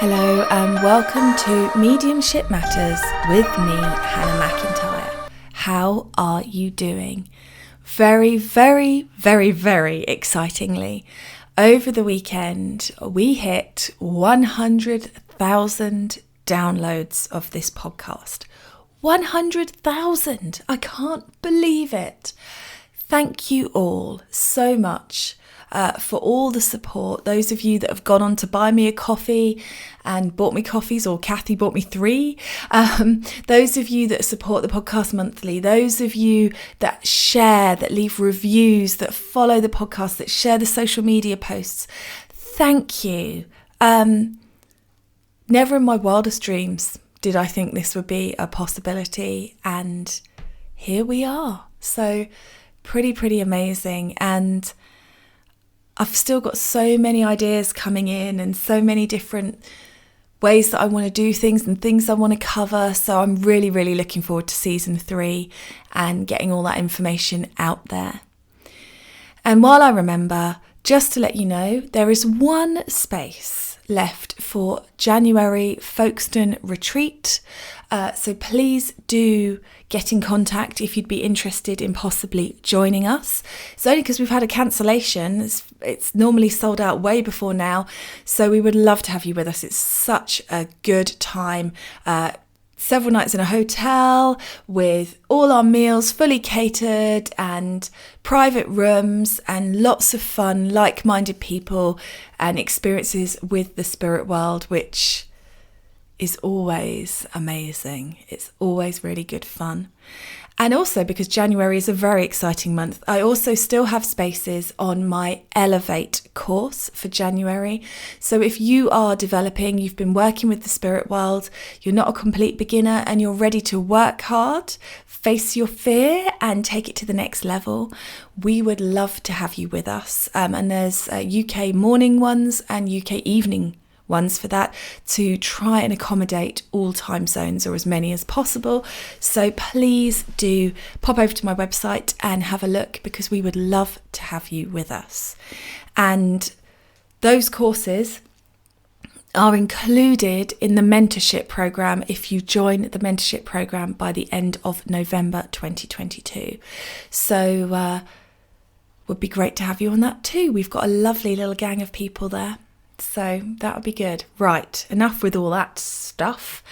Hello and welcome to Mediumship Matters with me, Hannah McIntyre. How are you doing? Very, very, very, very excitingly, over the weekend we hit 100,000 downloads of this podcast. 100,000! I can't believe it. Thank you all so much for all the support. Those of you that have gone on to buy me a coffee and bought me coffees, or Kathy bought me 3. Those of you that support the podcast monthly. Those of you that share, that leave reviews, that follow the podcast, that share the social media posts. Thank you. Never in my wildest dreams did I think this would be a possibility. And here we are. So pretty amazing. And I've still got so many ideas coming in and so many different ways that I want to do things and things I want to cover. So I'm really looking forward to season 3 and getting all that information out there. And while I remember, just to let you know, there is one space left for January Folkestone retreat. So please do get in contact if you'd be interested in possibly joining us. It's only because we've had a cancellation. It's normally sold out way before now. So we would love to have you with us. It's such a good time. Several nights in a hotel with all our meals fully catered and private rooms and lots of fun, like-minded people and experiences with the spirit world, which is always amazing. It's always really good fun. And also because January is a very exciting month, I also still have spaces on my Elevate course for January. So if you are developing, you've been working with the spirit world, you're not a complete beginner and you're ready to work hard, face your fear and take it to the next level, we would love to have you with us. And there's UK morning ones and UK evening ones for that, to try and accommodate all time zones, or as many as possible. So please do pop over to my website and have a look, because we would love to have you with us. And those courses are included in the mentorship program if you join the mentorship program by the end of November 2022. So would be great to have you on that too. We've got a lovely little gang of people there. So that would be good. Right, enough with all that stuff.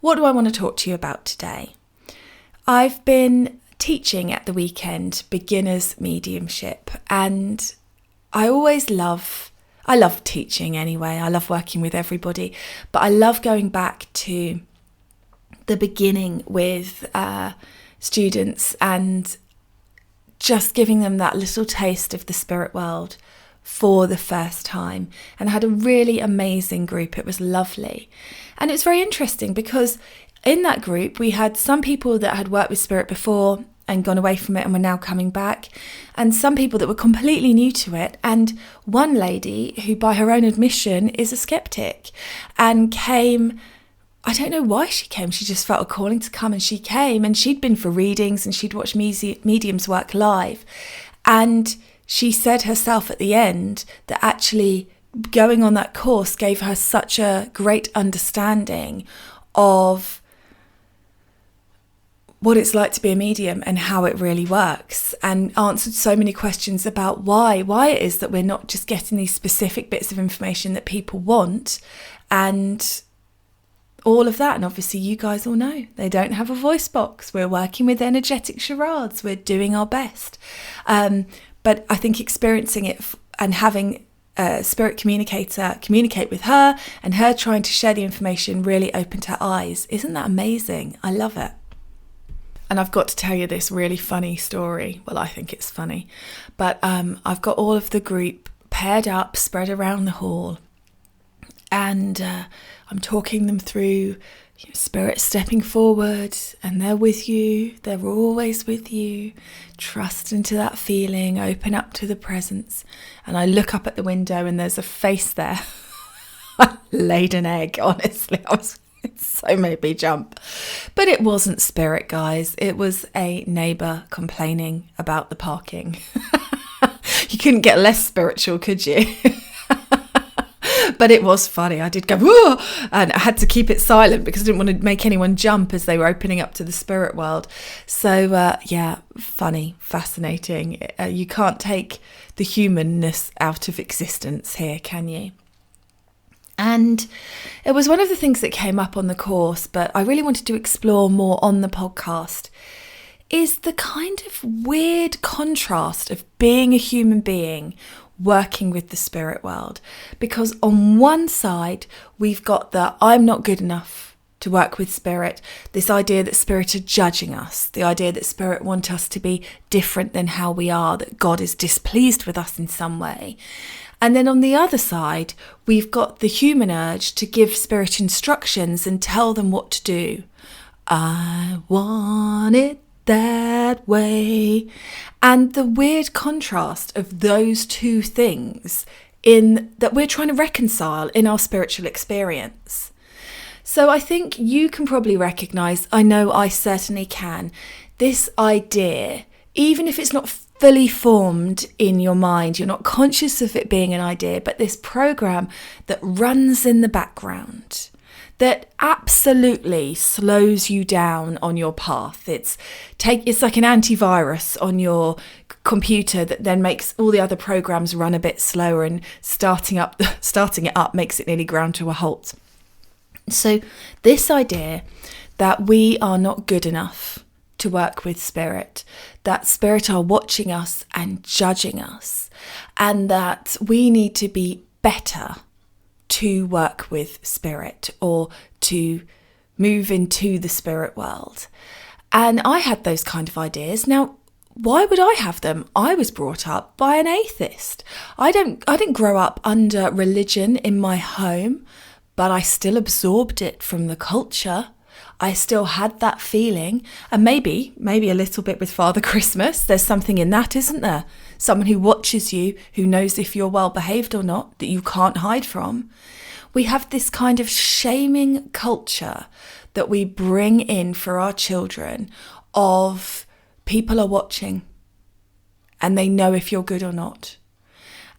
What do I want to talk to you about today? I've been teaching at the weekend beginners mediumship, and I love teaching anyway. I love working with everybody, but I love going back to the beginning with students and just giving them that little taste of the spirit world for the first time. And I had a really amazing group. It was lovely. And it's very interesting because in that group we had some people that had worked with spirit before and gone away from it and were now coming back, and some people that were completely new to it, and one lady who by her own admission is a skeptic and came. I don't know why she came. She just felt a calling to come, and she came, and she'd been for readings and she'd watched mediums work live. And she said herself at the end that actually going on that course gave her such a great understanding of what it's like to be a medium and how it really works, and answered so many questions about why it is that we're not just getting these specific bits of information that people want and all of that. And obviously you guys all know they don't have a voice box. We're working with energetic charades. We're doing our best. But I think experiencing it and having a spirit communicator communicate with her and her trying to share the information really opened her eyes. Isn't that amazing? I love it. And I've got to tell you this really funny story. Well, I think it's funny. But I've got all of the group paired up, spread around the hall. And I'm talking them through spirit stepping forward, and they're with you. They're always with you. Trust into that feeling. Open up to the presence. And I look up at the window and there's a face there. I laid an egg, honestly. It so made me jump. But it wasn't spirit, guys. It was a neighbour complaining about the parking. You couldn't get less spiritual, could you? But it was funny. I did go, whoa, and I had to keep it silent because I didn't want to make anyone jump as they were opening up to the spirit world. So yeah, funny, fascinating. You can't take the humanness out of existence here, can you? And it was one of the things that came up on the course, but I really wanted to explore more on the podcast, is the kind of weird contrast of being a human being working with the spirit world. Because on one side, we've got the I'm not good enough to work with spirit, this idea that spirit are judging us, the idea that spirit want us to be different than how we are, that God is displeased with us in some way. And then on the other side, we've got the human urge to give spirit instructions and tell them what to do. I want it that way. And the weird contrast of those two things in that we're trying to reconcile in our spiritual experience. So I think you can probably recognise, I know I certainly can, this idea, even if it's not fully formed in your mind, you're not conscious of it being an idea, but this program that runs in the background, that absolutely slows you down on your path. It's like an antivirus on your computer that then makes all the other programs run a bit slower, and starting it up makes it nearly ground to a halt. So this idea that we are not good enough to work with spirit, that spirit are watching us and judging us, and that we need to be better to work with spirit or to move into the spirit world. And I had those kind of ideas. Now, why would I have them? I was brought up by an atheist. I didn't grow up under religion in my home, but I still absorbed it from the culture. I still had that feeling, and maybe a little bit with Father Christmas. There's something in that, isn't there? Someone who watches you, who knows if you're well behaved or not, that you can't hide from. We have this kind of shaming culture that we bring in for our children of people are watching and they know if you're good or not.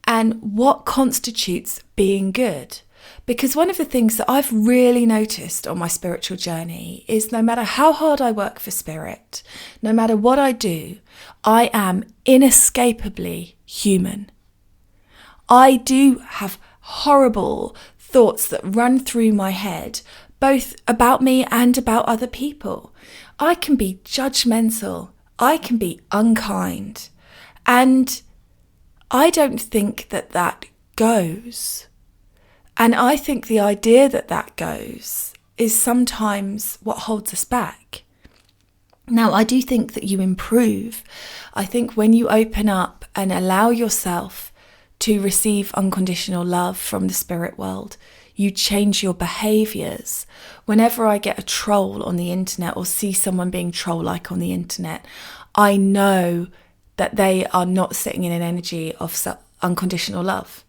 And what constitutes being good? Because one of the things that I've really noticed on my spiritual journey is no matter how hard I work for spirit, no matter what I do, I am inescapably human. I do have horrible thoughts that run through my head, both about me and about other people. I can be judgmental. I can be unkind. And I don't think that goes. And I think the idea that goes is sometimes what holds us back. Now, I do think that you improve. I think when you open up and allow yourself to receive unconditional love from the spirit world, you change your behaviours. Whenever I get a troll on the internet or see someone being troll-like on the internet, I know that they are not sitting in an energy of unconditional love.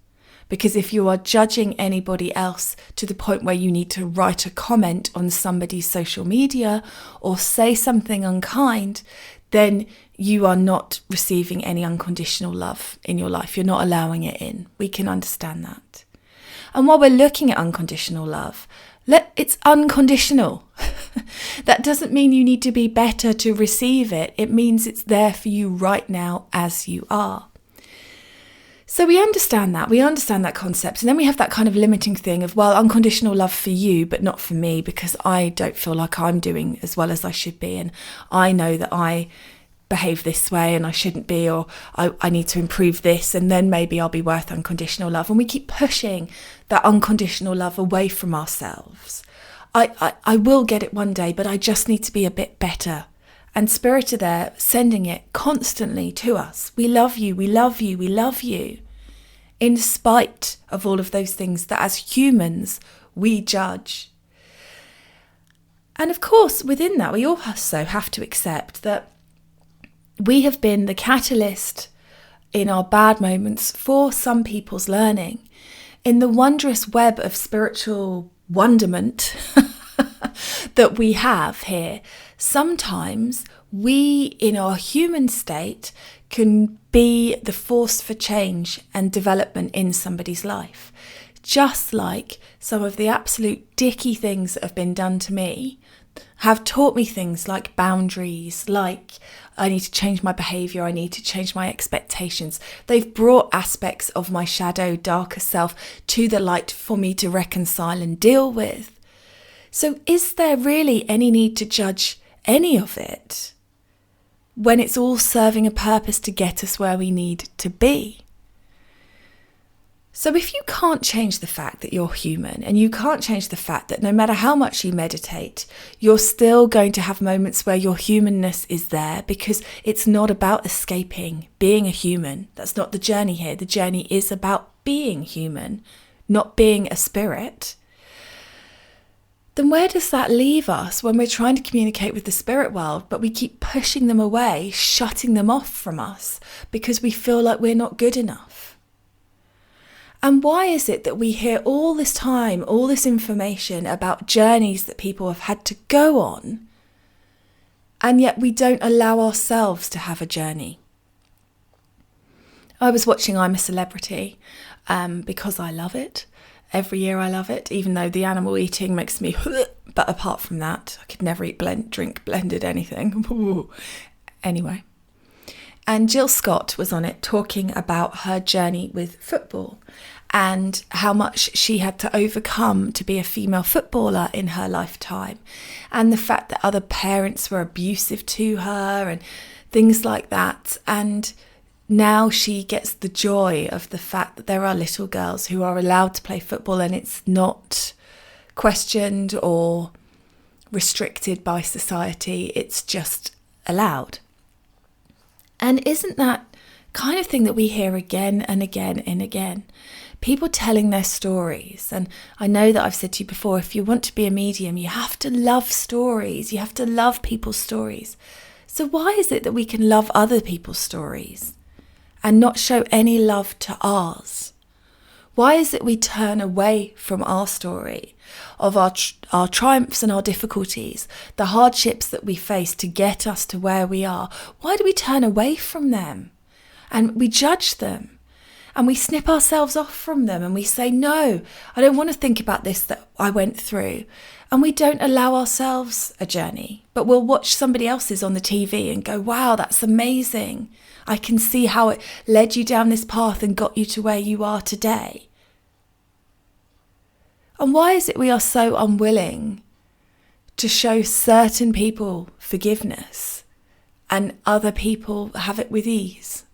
Because if you are judging anybody else to the point where you need to write a comment on somebody's social media or say something unkind, then you are not receiving any unconditional love in your life. You're not allowing it in. We can understand that. And while we're looking at unconditional love, it's unconditional. That doesn't mean you need to be better to receive it. It means it's there for you right now as you are. So we understand that concept. And then we have that kind of limiting thing of, well, unconditional love for you, but not for me, because I don't feel like I'm doing as well as I should be. And I know that I behave this way and I shouldn't be, or I need to improve this, and then maybe I'll be worth unconditional love. And we keep pushing that unconditional love away from ourselves. I will get it one day, but I just need to be a bit better. And spirit are there sending it constantly to us. We love you, we love you, we love you. In spite of all of those things that as humans we judge. And of course, within that, we also have to accept that we have been the catalyst in our bad moments for some people's learning. In the wondrous web of spiritual wonderment that we have here, sometimes we, in our human state, can be the force for change and development in somebody's life. just like some of the absolute dicky things that have been done to me have taught me things like boundaries, like I need to change my behaviour, I need to change my expectations. They've brought aspects of my shadow, darker self to the light for me to reconcile and deal with. So is there really any need to judge any of it when it's all serving a purpose to get us where we need to be? So if you can't change the fact that you're human, and you can't change the fact that no matter how much you meditate, you're still going to have moments where your humanness is there, because it's not about escaping being a human. That's not the journey here. The journey is about being human, not being a spirit. Then where does that leave us when we're trying to communicate with the spirit world, but we keep pushing them away, shutting them off from us because we feel like we're not good enough? And why is it that we hear all this time, all this information about journeys that people have had to go on, and yet we don't allow ourselves to have a journey? I was watching I'm a Celebrity because I love it. Every year I love it, even though the animal eating makes me but apart from that, I could never drink blended anything. Anyway. And Jill Scott was on it talking about her journey with football and how much she had to overcome to be a female footballer in her lifetime, and the fact that other parents were abusive to her and things like that. And now she gets the joy of the fact that there are little girls who are allowed to play football, and it's not questioned or restricted by society. It's just allowed. And isn't that kind of thing that we hear again and again and again? People telling their stories. And I know that I've said to you before, if you want to be a medium, you have to love stories. You have to love people's stories. So why is it that we can love other people's stories and not show any love to ours? Why is it we turn away from our story of our triumphs and our difficulties, the hardships that we face to get us to where we are? Why do we turn away from them? And we judge them, and we snip ourselves off from them, and we say, no, I don't want to think about this that I went through. And we don't allow ourselves a journey, but we'll watch somebody else's on the TV and go, wow, that's amazing. I can see how it led you down this path and got you to where you are today. And why is it we are so unwilling to show certain people forgiveness and other people have it with ease?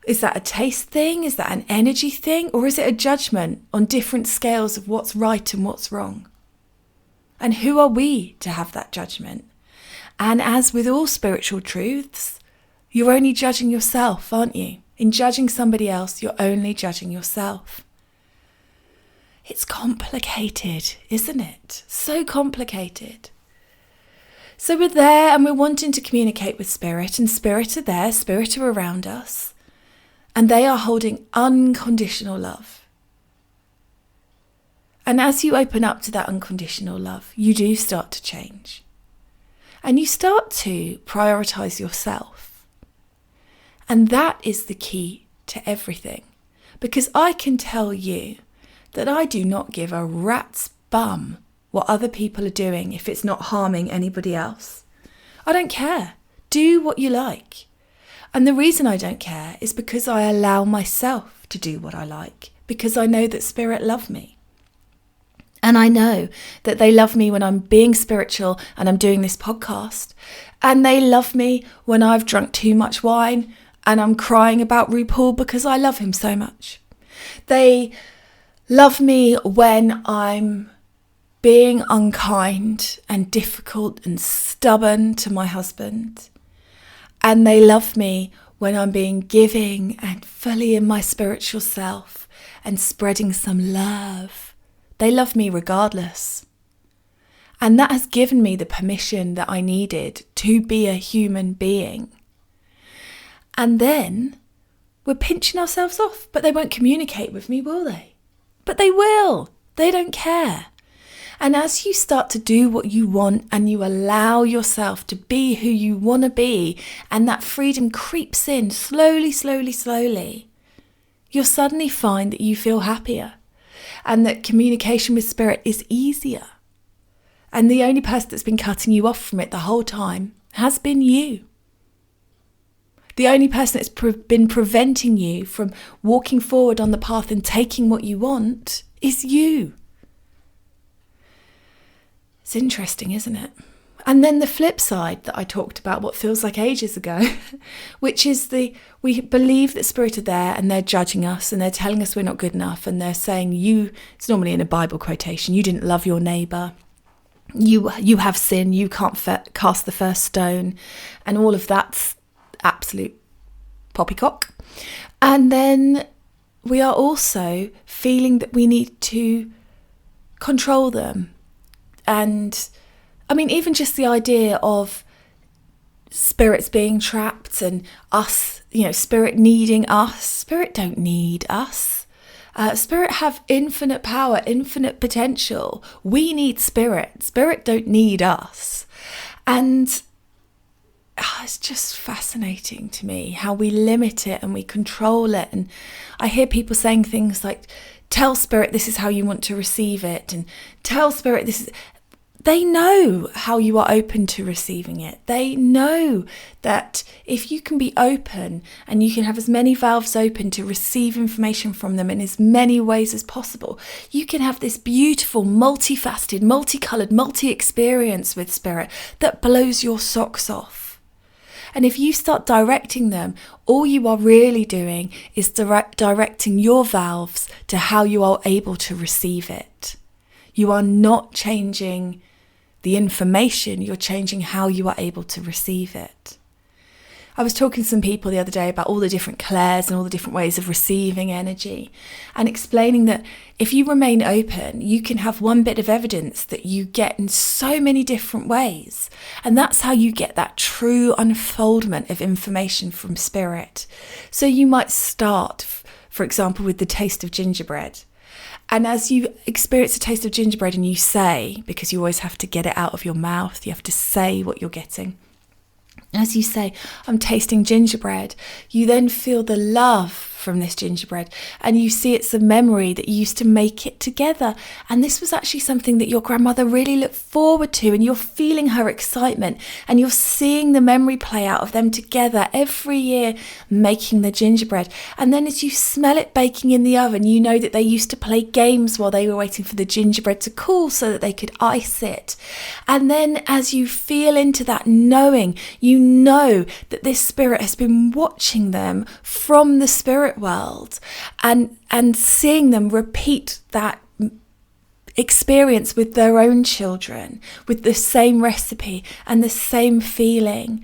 Is that a taste thing? Is that an energy thing? Or is it a judgment on different scales of what's right and what's wrong? And who are we to have that judgment? And as with all spiritual truths, you're only judging yourself, aren't you? In judging somebody else, you're only judging yourself. It's complicated, isn't it? So complicated. So we're there and we're wanting to communicate with spirit, and spirit are there, spirit are around us, and they are holding unconditional love. And as you open up to that unconditional love, you do start to change. And you start to prioritize yourself. And that is the key to everything. Because I can tell you that I do not give a rat's bum what other people are doing if it's not harming anybody else. I don't care. Do what you like. And the reason I don't care is because I allow myself to do what I like, because I know that spirit love me. And I know that they love me when I'm being spiritual and I'm doing this podcast. And they love me when I've drunk too much wine and I'm crying about RuPaul because I love him so much. They love me when I'm being unkind and difficult and stubborn to my husband. And they love me when I'm being giving and fully in my spiritual self and spreading some love. They love me regardless. And that has given me the permission that I needed to be a human being. And then we're pinching ourselves off, but they won't communicate with me, will they? But they will. They don't care. And as you start to do what you want and you allow yourself to be who you want to be, and that freedom creeps in slowly, slowly, slowly, you'll suddenly find that you feel happier and that communication with spirit is easier. And the only person that's been cutting you off from it the whole time has been you. The only person that's been preventing you from walking forward on the path and taking what you want is you. It's interesting, isn't it? And then the flip side that I talked about, what feels like ages ago, which is we believe that spirit are there and they're judging us and they're telling us we're not good enough, and they're saying it's normally in a Bible quotation, you didn't love your neighbour, you have sin, you can't cast the first stone, and all of that's absolute poppycock. And then we are also feeling that we need to control them. And I mean, even just the idea of spirits being trapped and us, spirit needing us. Spirit don't need us. Spirit have infinite power, infinite potential. We need spirit. Spirit don't need us. And it's just fascinating to me how we limit it and we control it. And I hear people saying things like, tell spirit this is how you want to receive it, and tell spirit this is... They know how you are open to receiving it. They know that if you can be open and you can have as many valves open to receive information from them in as many ways as possible, you can have this beautiful, multifaceted, multicoloured, multi-experience with spirit that blows your socks off. And if you start directing them, all you are really doing is directing your valves to how you are able to receive it. You are not changing the information, you're changing how you are able to receive it. I was talking to some people the other day about all the different clairs and all the different ways of receiving energy, and explaining that if you remain open, you can have one bit of evidence that you get in so many different ways. And that's how you get that true unfoldment of information from spirit. So you might start, for example, with the taste of gingerbread. And as you experience a taste of gingerbread and you say, because you always have to get it out of your mouth, you have to say what you're getting. As you say, I'm tasting gingerbread, you then feel the love from this gingerbread, and you see it's a memory that you used to make it together, and this was actually something that your grandmother really looked forward to, and you're feeling her excitement, and you're seeing the memory play out of them together every year making the gingerbread. And then as you smell it baking in the oven, you know that they used to play games while they were waiting for the gingerbread to cool so that they could ice it. And then as you feel into that knowing, you know that this spirit has been watching them from the spirit world, and seeing them repeat that experience with their own children, with the same recipe and the same feeling.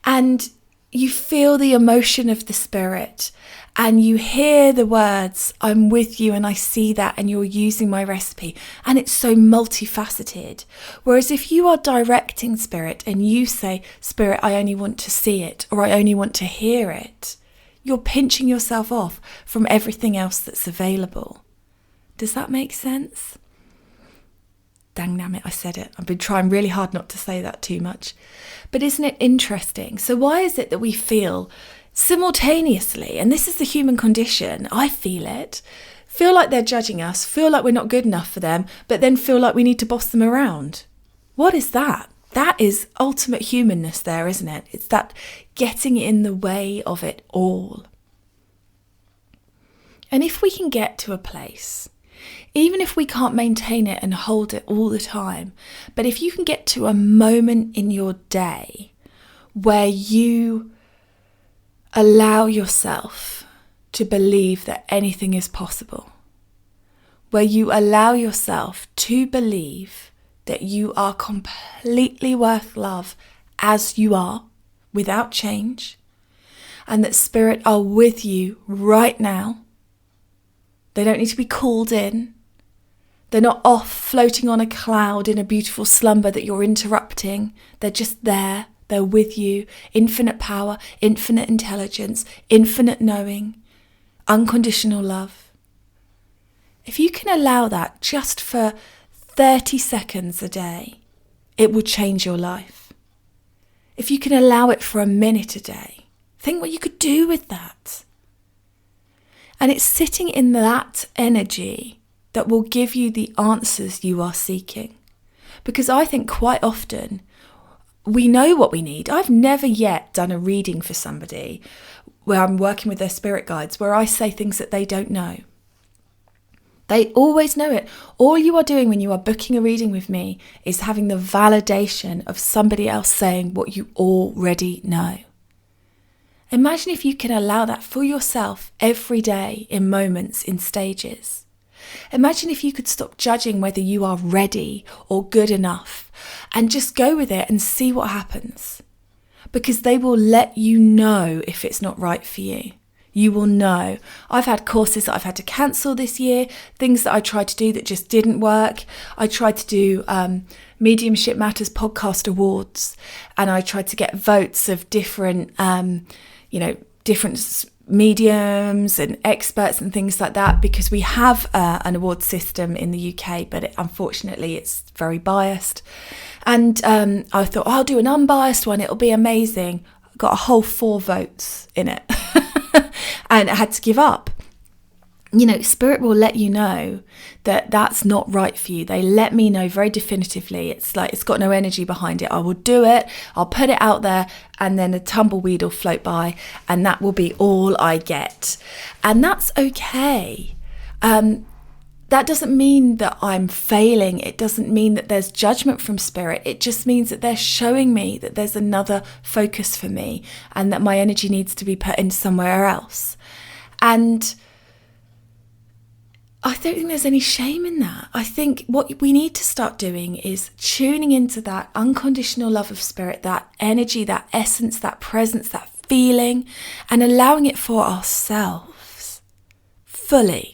And you feel the emotion of the spirit, and you hear the words, I'm with you and I see that and you're using my recipe. And it's so multifaceted. Whereas if you are directing spirit and you say, spirit, I only want to see it, or I only want to hear it, you're pinching yourself off from everything else that's available. Does that make sense? Dang nammit, I said it. I've been trying really hard not to say that too much. But isn't it interesting? So why is it that we feel simultaneously, and this is the human condition, I feel like they're judging us, feel like we're not good enough for them, but then feel like we need to boss them around? What is that? That is ultimate humanness there, isn't it? It's that getting in the way of it all. And if we can get to a place, even if we can't maintain it and hold it all the time, but if you can get to a moment in your day where you allow yourself to believe that anything is possible, where you allow yourself to believe that you are completely worth love as you are, without change, and that spirit are with you right now. They don't need to be called in. They're not off floating on a cloud in a beautiful slumber that you're interrupting. They're just there. They're with you. Infinite power, infinite intelligence, infinite knowing, unconditional love. If you can allow that just for 30 seconds a day, it will change your life. If you can allow it for a minute a day, think what you could do with that. And it's sitting in that energy that will give you the answers you are seeking. Because I think quite often we know what we need. I've never yet done a reading for somebody where I'm working with their spirit guides, where I say things that they don't know. They always know it. All you are doing when you are booking a reading with me is having the validation of somebody else saying what you already know. Imagine if you can allow that for yourself every day, in moments, in stages. Imagine if you could stop judging whether you are ready or good enough and just go with it and see what happens. Because they will let you know if it's not right for you. You will know. I've had courses that I've had to cancel this year, things that I tried to do that just didn't work. I tried to do Mediumship Matters podcast awards, and I tried to get votes of different, different mediums and experts and things like that, because we have an award system in the UK, but unfortunately it's very biased. And I thought, I'll do an unbiased one, it'll be amazing. I got a whole 4 votes in it. And I had to give up. Spirit will let you know that that's not right for you. They let me know very definitively. It's like it's got no energy behind it. I will do it. I'll put it out there, and then a tumbleweed will float by, and that will be all I get. And that's okay. That doesn't mean that I'm failing. It doesn't mean that there's judgment from Spirit. It just means that they're showing me that there's another focus for me and that my energy needs to be put in somewhere else. And I don't think there's any shame in that. I think what we need to start doing is tuning into that unconditional love of Spirit, that energy, that essence, that presence, that feeling, and allowing it for ourselves fully.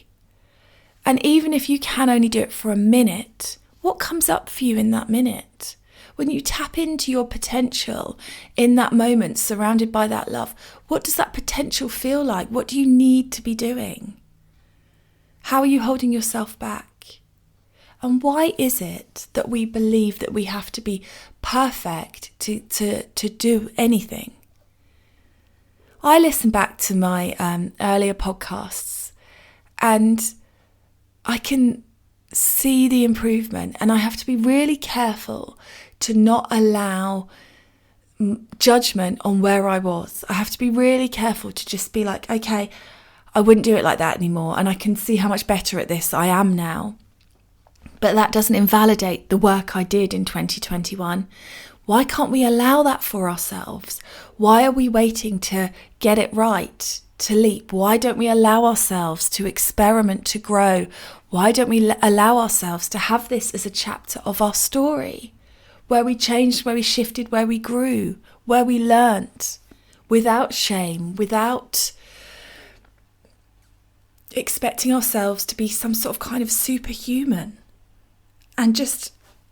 And even if you can only do it for a minute, what comes up for you in that minute? When you tap into your potential in that moment, surrounded by that love, what does that potential feel like? What do you need to be doing? How are you holding yourself back? And why is it that we believe that we have to be perfect to do anything? I listen back to my earlier podcasts, and I can see the improvement, and I have to be really careful to not allow judgment on where I was. I have to be really careful to just be like, okay, I wouldn't do it like that anymore, and I can see how much better at this I am now. But that doesn't invalidate the work I did in 2021. Why can't we allow that for ourselves? Why are we waiting to get it right, to leap? Why don't we allow ourselves to experiment, to grow? Why don't we allow ourselves to have this as a chapter of our story, where we changed, where we shifted, where we grew, where we learnt, without shame, without expecting ourselves to be some sort of kind of superhuman, and just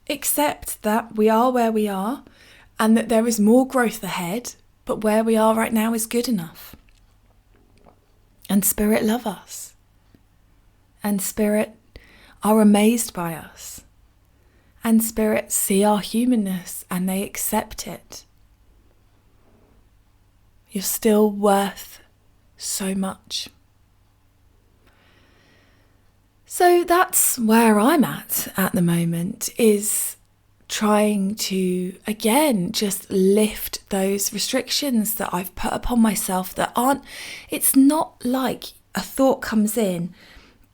accept that we are where we are and that there is more growth ahead, but where we are right now is good enough. And Spirit love us. And Spirit are amazed by us. And Spirit see our humanness and they accept it. You're still worth so much. So that's where I'm at the moment, is trying to, again, just lift those restrictions that I've put upon myself that aren't, it's not like a thought comes in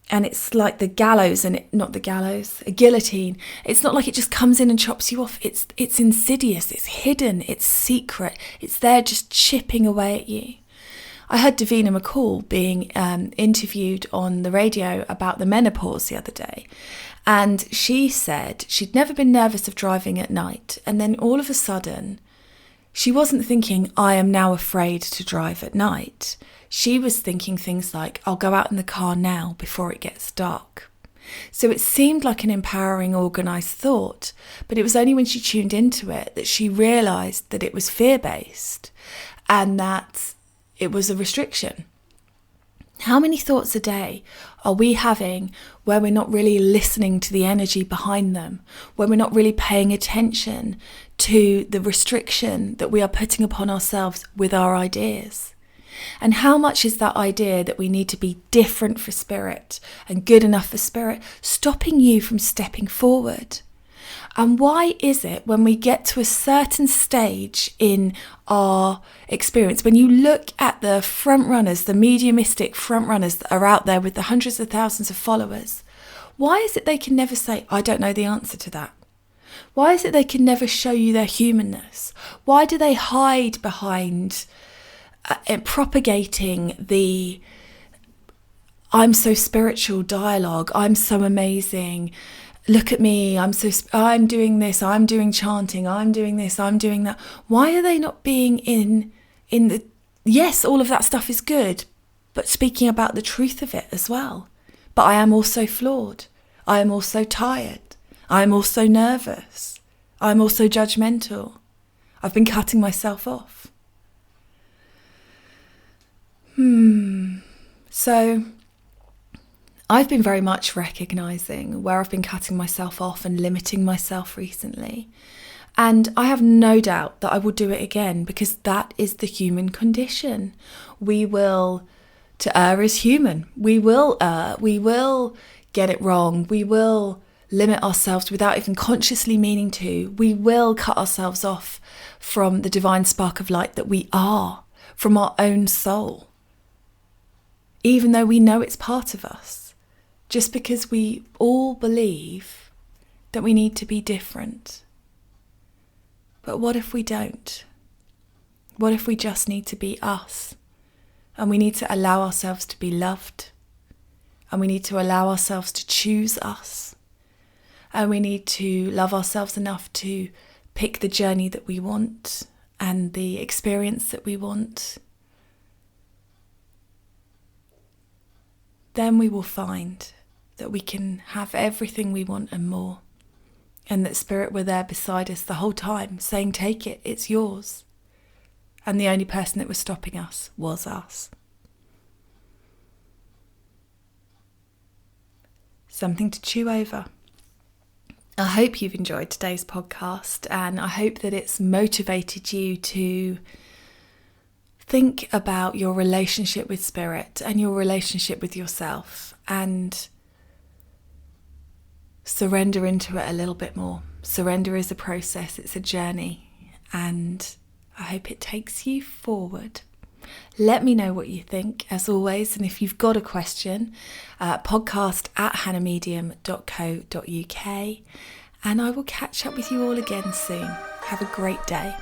and it's like the gallows, and not the gallows, a guillotine. It's not like it just comes in and chops you off. It's insidious, it's hidden, it's secret. It's there just chipping away at you. I heard Davina McCall being interviewed on the radio about the menopause the other day. And she said she'd never been nervous of driving at night. And then all of a sudden, she wasn't thinking, I am now afraid to drive at night. She was thinking things like, I'll go out in the car now before it gets dark. So it seemed like an empowering, organised thought. But it was only when she tuned into it that she realised that it was fear-based and that it was a restriction. How many thoughts a day are we having where we're not really listening to the energy behind them, where we're not really paying attention to the restriction that we are putting upon ourselves with our ideas? And how much is that idea that we need to be different for spirit and good enough for spirit stopping you from stepping forward? And why is it when we get to a certain stage in our experience, when you look at the front runners, the mediumistic front runners that are out there with the hundreds of thousands of followers, why is it they can never say, I don't know the answer to that? Why is it they can never show you their humanness? Why do they hide behind propagating the I'm so spiritual dialogue, I'm so amazing, look at me, I'm doing this, I'm doing chanting, I'm doing this, I'm doing that. Why are they not being in the, yes, all of that stuff is good, but speaking about the truth of it as well. But I am also flawed. I am also tired. I am also nervous. I'm also judgmental. I've been cutting myself off. So I've been very much recognising where I've been cutting myself off and limiting myself recently. And I have no doubt that I will do it again, because that is the human condition. To err is human. We will err. We will get it wrong. We will limit ourselves without even consciously meaning to. We will cut ourselves off from the divine spark of light that we are, from our own soul, even though we know it's part of us, just because we all believe that we need to be different. But what if we don't? What if we just need to be us? And we need to allow ourselves to be loved. And we need to allow ourselves to choose us. And we need to love ourselves enough to pick the journey that we want and the experience that we want. Then we will find that we can have everything we want and more. And that Spirit were there beside us the whole time, saying, take it, it's yours. And the only person that was stopping us was us. Something to chew over. I hope you've enjoyed today's podcast, and I hope that it's motivated you to think about your relationship with Spirit and your relationship with yourself, and surrender into it a little bit more. Surrender is a process, it's a journey, and I hope it takes you forward. Let me know what you think, as always, and if you've got a question, podcast@hannahmedium.co.uk, and I will catch up with you all again soon. Have a great day.